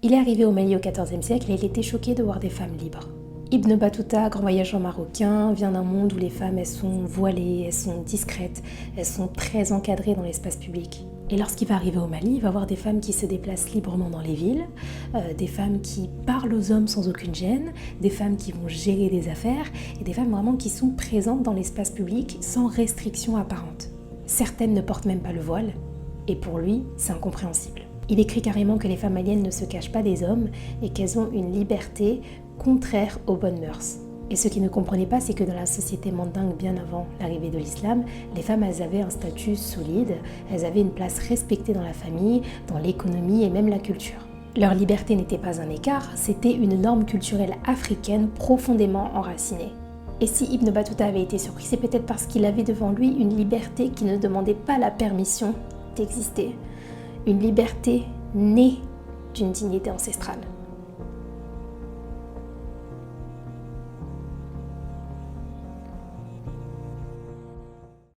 Il est arrivé au Mali au XIVe siècle et il était choqué de voir des femmes libres. Ibn Battuta, grand voyageur marocain, vient d'un monde où les femmes elles sont voilées, elles sont discrètes, elles sont très encadrées dans l'espace public. Et lorsqu'il va arriver au Mali, il va voir des femmes qui se déplacent librement dans les villes, des femmes qui parlent aux hommes sans aucune gêne, des femmes qui vont gérer des affaires et des femmes vraiment qui sont présentes dans l'espace public sans restriction apparente. Certaines ne portent même pas le voile et pour lui, c'est incompréhensible. Il écrit carrément que les femmes maliennes ne se cachent pas des hommes et qu'elles ont une liberté contraire aux bonnes mœurs. Et ce qu'il ne comprenait pas, c'est que dans la société mandingue, bien avant l'arrivée de l'islam, les femmes elles avaient un statut solide, elles avaient une place respectée dans la famille, dans l'économie et même la culture. Leur liberté n'était pas un écart, c'était une norme culturelle africaine profondément enracinée. Et si Ibn Battuta avait été surpris, c'est peut-être parce qu'il avait devant lui une liberté qui ne demandait pas la permission d'exister. Une liberté née d'une dignité ancestrale.